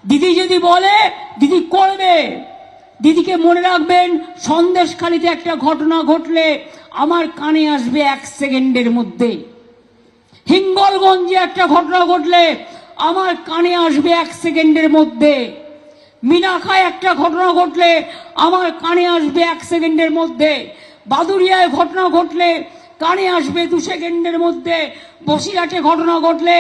দিদি যদি বলে দিদি করবে। দিদিকে মনে রাখবেন, সন্দেশখালিতে একটা ঘটনা ঘটলে আমার কানে আসবে 1 সেকেন্ডের মধ্যে। হিঙ্গলগঞ্জে একটা ঘটনা ঘটলে আমার কানে আসবে 1 সেকেন্ডের মধ্যে। মিনাখায় একটা ঘটনা ঘটলে আমার কানে আসবে 1 সেকেন্ডের মধ্যে। বাদুরিয়ায় ঘটনা ঘটলে কানে আসবে 2 সেকেন্ডের মধ্যে। বসিরহাটে ঘটনা ঘটলে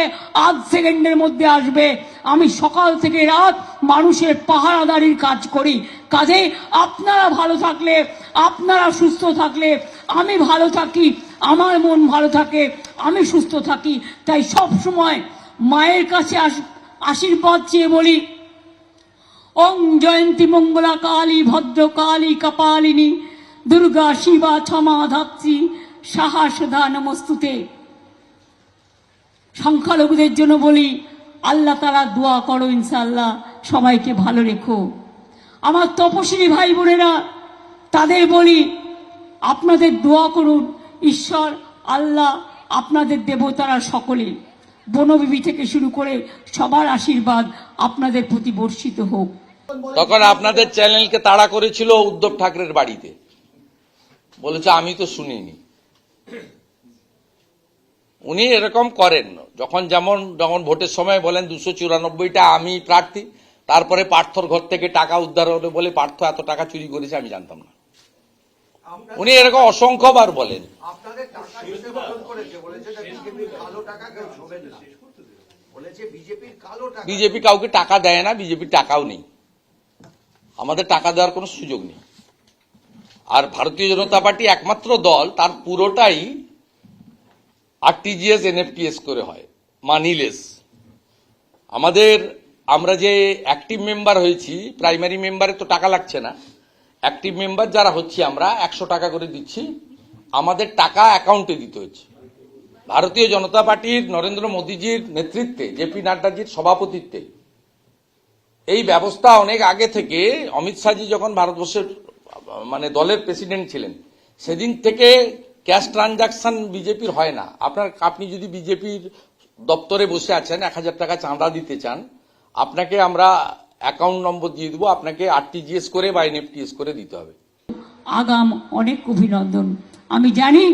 8 সেকেন্ডের মধ্যে আসবে। আমি সকাল থেকে রাত মানুষের পাহারাদারির কাজ করি। কাজে আপনারা ভালো থাকলে, আপনারা সুস্থ থাকলে আমি ভালো থাকি, আমার মন ভালো থাকে, আমি সুস্থ থাকি। তাই সব সময় মায়ের কাছে আশীর্বাদ চেয়ে বলি, ওং জয়ন্তী মঙ্গলা কালী ভদ্রকালী কপালিনী দুর্গা শিবা ক্ষমা ধাত্রী সাহা সদা নমস্তুতে। সংখ্যালঘুদের জন্য বলি, আল্লাহ তাআলা দোয়া করো, ইনশাআল্লাহ সবাইকে ভালো রেখো। আমার তপস্বী ভাই বোনেরা, তাদের বলি আপনাদের দোয়া করুন, ঈশ্বর আল্লাহ আপনাদের দেবতারা সকলে বনবিবি থেকে শুরু করে সবার আশীর্বাদ আপনাদের প্রতি বর্ষিত হোক। তখন আপনাদের চ্যানেলকে তাড়া করেছিল উদ্ধব ঠাকরের বাড়িতে, বলেছে আমি তো শুনিনি। উনি এরকম করেন, যখন ভোটের সময় বলেন 294টা আমি প্রার্থী, তারপরে পার্থর ঘর থেকে টাকা উদ্ধার হলো বলে পার্থ এত টাকা চুরি করেছে আমি জানতাম না। উনি এরকম অসংখ্যবার বলেন। বিজেপি কাউকে টাকা দেয় না, বিজেপির টাকাও নেই, আমাদের টাকা দেওয়ার কোনো সুযোগ নেই। আর ভারতীয় জনতা পার্টি একমাত্র দল, তার পুরোটাই আরটিজিএস এনএফটিএস করে হয়, মানিলেস। আমরা যে অ্যাক্টিভ মেম্বার হয়েছি, প্রাইমারি মেম্বারে তো টাকা লাগছে না, অ্যাক্টিভ মেম্বার যারা হচ্ছে আমরা 100 টাকা করে দিচ্ছি, আমাদের টাকা অ্যাকাউন্টে দিতে হচ্ছে। ভারতীয় জনতা পার্টির নরেন্দ্র মোদীজির নেতৃত্বে, জেপি নাড্ডাজির সভাপতিত্বে এই ব্যবস্থা অনেক আগে থেকে, অমিত শাহজি যখন ভারতবর্ষের দলের প্রেসিডেন্ট ছিলেন, সেদিন থেকে ক্যাশ ট্রানজাকশন বিজেপির হয় না। আপনি যদি বিজেপির দপ্তরে বসে আছেন, 1000 টাকা চাঁদা দিতে চান, আপনাকে আমরা অ্যাকাউন্ট নম্বর দিয়ে দেবো, আপনাকে আরটিজিএস করে বা এনএফটিএস করে দিতে হবে। আগাম অনেক অভিনন্দন। আমি জানি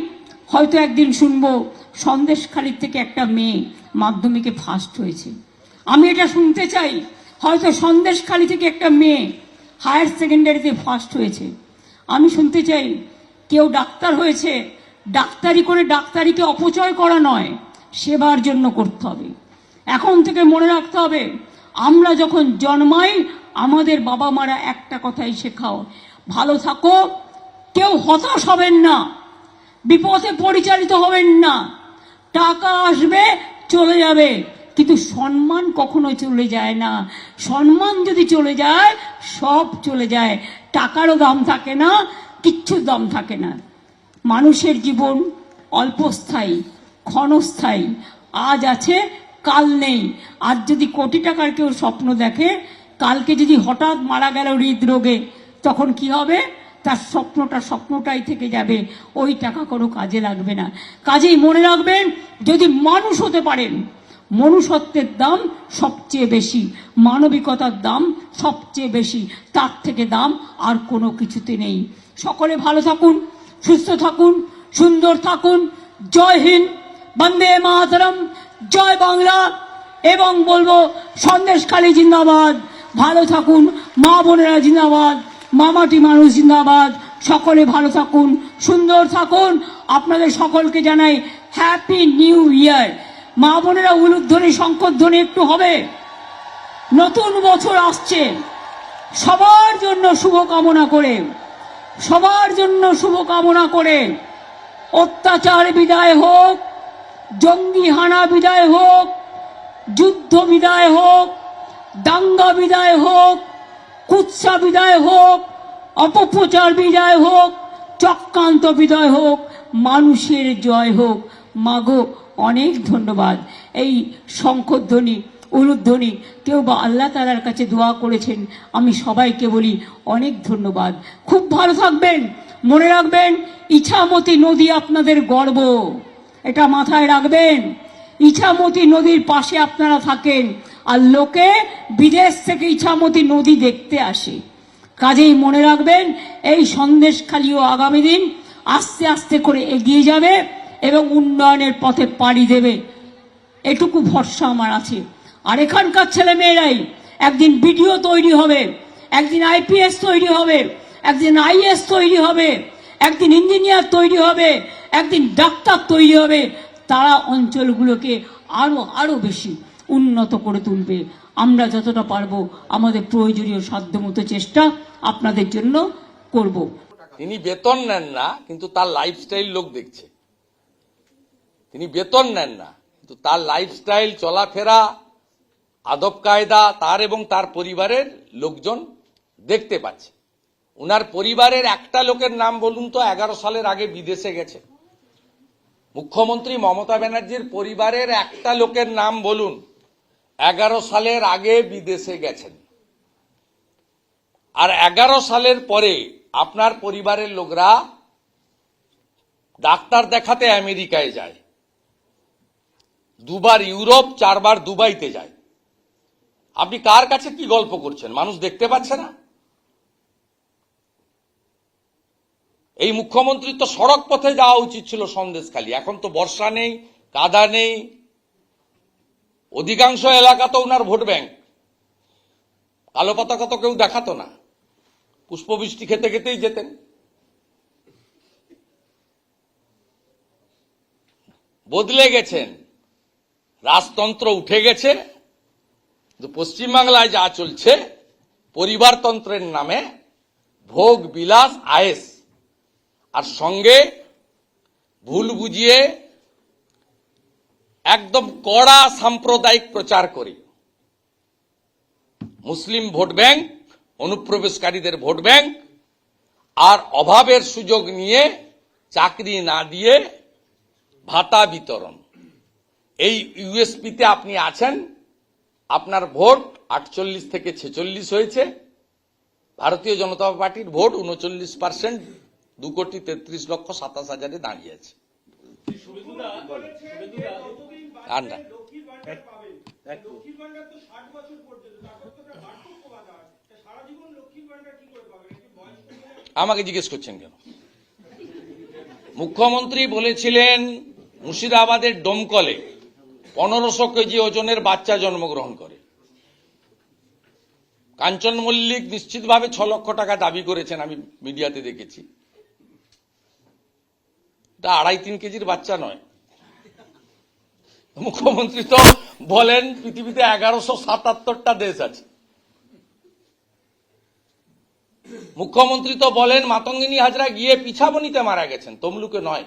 হয়তো একদিন শুনবো সন্দেশখালির থেকে একটা মেয়ে মাধ্যমিকে ফার্স্ট হয়েছে। আমি এটা শুনতে চাই, হয়তো সন্দেশখালি থেকে একটা মেয়ে হায়ার সেকেন্ডারিতে ফার্স্ট হয়েছে। আমি শুনতে চাই কেউ ডাক্তার হয়েছে, ডাক্তারি করে ডাক্তারিকে অপচয় করা নয়, সেবার জন্য করতে হবে। এখন থেকে মনে রাখতে হবে, আমরা যখন জন্মাই আমাদের বাবা মারা একটা কথাই শেখাও, ভালো থাকো, কেউ হতাশ হবেন না, বিপথে পরিচালিত হবেন না। টাকা আসবে চলে যাবে, কিন্তু সম্মান কখনো চলে যায় না। সম্মান যদি চলে যায় সব চলে যায়, টাকারও দাম থাকে না, কিচ্ছুর দাম থাকে না। মানুষের জীবন অল্পস্থায়ী, ক্ষণস্থায়ী, আজ আছে কাল নেই। আজ যদি কোটি টাকার কেউ স্বপ্ন দেখে, কালকে যদি হঠাৎ মারা গেল হৃদরোগে, তখন কি হবে? তার স্বপ্নটাই থেকে যাবে, ওই টাকা কোনো কাজে লাগবে না। কাজেই মনে রাখবেন, যদি মানুষ হতে পারেন, মনুষ্যত্বের দাম সবচেয়ে বেশি, মানবিকতার দাম সবচেয়ে বেশি, তার থেকে দাম আর কোনো কিছুতে নেই। সকলে ভালো থাকুন, সুস্থ থাকুন, সুন্দর থাকুন। জয় হিন্দ, বন্দে মাতরম, জয় বাংলা। এবং বলবো সন্দেশখালি জিন্দাবাদ। ভালো থাকুন, মা বোনেরা জিন্দাবাদ, মামাটি মানুষ জিন্দাবাদ। সকলে ভালো থাকুন, সুন্দর থাকুন। আপনাদের সকলকে জানাই হ্যাপি নিউ ইয়ার। মা বোনেরা উলুধ্বনি শঙ্করধ্বনি একটু হবে। নতুন বছর আসছে, সবার জন্য শুভকামনা করে, সবার জন্য শুভকামনা করে, অত্যাচার বিদায় হোক, জঙ্গি হানা বিদায় হোক, যুদ্ধ বিদায় হোক, দাঙ্গা বিদায় হোক, কুৎসা বিদায় হোক, অপপ্রচার বিদায় হোক, চক্রান্ত বিদায় হোক, মানুষের জয় হোক। মাগো অনেক ধন্যবাদ। এই শঙ্খধ্বনি, উলুধ্বনি, কেউ বা আল্লাহ তাআলার কাছে দোয়া করেছেন, আমি সবাইকে বলি অনেক ধন্যবাদ। খুব ভালো থাকবেন। মনে রাখবেন, ইছামতি নদী আপনাদের গর্ব, এটা মাথায় রাখবেন। ইছামতি নদীর পাশে আপনারা থাকেন, আর লোকে বিদেশ থেকে ইছামতি নদী দেখতে আসে। কাজেই মনে রাখবেন, এই সন্দেশখালিও আগামী দিন আস্তে আস্তে করে এগিয়ে যাবে এবং উন্নয়নের পথে পাড়ি দেবে, এটুকু ভরসা আমার আছে। আর এখানকার ছেলে মেয়েরাই একদিন বিডিও তৈরি হবে, একদিন আইপিএস তৈরি হবে, একদিন আইএস তৈরি হবে, একদিন ইঞ্জিনিয়ার তৈরি হবে, একদিন ডাক্তার তৈরি হবে। তারা অঞ্চলগুলোকে আরো আরো বেশি উন্নত করে তুলবে। আমরা যতটা পারবো আমাদের প্রয়োজনীয় সাধ্যমতো চেষ্টা আপনাদের জন্য করব। তিনি বেতন নেন না, কিন্তু তার লাইফস্টাইল লোক দেখছে। তিনি বেতন নেন না, কিন্তু তার লাইফস্টাইল, চলাফেরা, আদব কায়দা তার এবং তার পরিবারের লোকজন দেখতে পাচ্ছে। উনার পরিবারের একটা লোকের নাম বলুন তো 11 সালের আগে বিদেশে গেছে। মুখ্যমন্ত্রী মমতা ব্যানার্জির পরিবারের একটা লোকের নাম বলুন 11 সালের আগে বিদেশে গেছেন। আর 11 সালের পরে আপনার পরিবারের লোকরা ডাক্তার দেখাতে আমেরিকায় যায়, 2 বার ইউরোপ, 4 বার দুবাইতে যায়। আপনি কার কাছে কি গল্প করছেন? মানুষ দেখতে পাচ্ছে না? এই মুখ্যমন্ত্রীর তো সড়ক পথে যাওয়া উচিত ছিল সন্দেশখালি। এখন তো বর্ষা নেই, কাদা নেই, অধিকাংশ এলাকা তো উনার ভোট ব্যাংক। কালো পতাকা তো কেউ দেখাতো না, পুষ্পবৃষ্টি খেতে খেতেই যেতেন। বদলে গেছেন, রাজতন্ত্র উঠে গেছে। পশ্চিমবাংলায় যা চলছে পরিবারতন্ত্রের নামে ভোগ বিলাস আয়েস, আর সঙ্গে ভুল বুঝিয়ে একদম কড়া সাম্প্রদায়িক প্রচার করে মুসলিম ভোট ব্যাংক, অনুপ্রবেশকারীদের ভোট ব্যাংক, আর অভাবের সুযোগ নিয়ে চাকরি না দিয়ে ভাতা বিতরণ। এই ইউএসপিতে আপনি আছেন, আপনার ভোট 48 থেকে 46 হয়েছে। ভারতীয় জনতা পার্টির ভোট 39%, 2,33,27,000-এ দাঁড়িয়েছে। আমাকে জিজ্ঞেস করছেন কেন? মুখ্যমন্ত্রী বলেছিলেন মুর্শিদাবাদের ডোমকলে 1500 কেজি ওজনের বাচ্চা জন্মগ্রহণ করে। কাঞ্চন মল্লিক নিশ্চিতভাবে 6 লক্ষ টাকা দাবি করেছেন, আমি মিডিয়াতে দেখেছি। এটা 2.5-3 কেজির বাচ্চা নয়। মুখ্যমন্ত্রী তো বলেন পৃথিবীতে 1177টা দেশ আছে। মুখ্যমন্ত্রী তো বলেন মাতঙ্গিনী হাজরা গিয়ে পিছাবনিতে মারা গেছেন, তমলুকে নয়।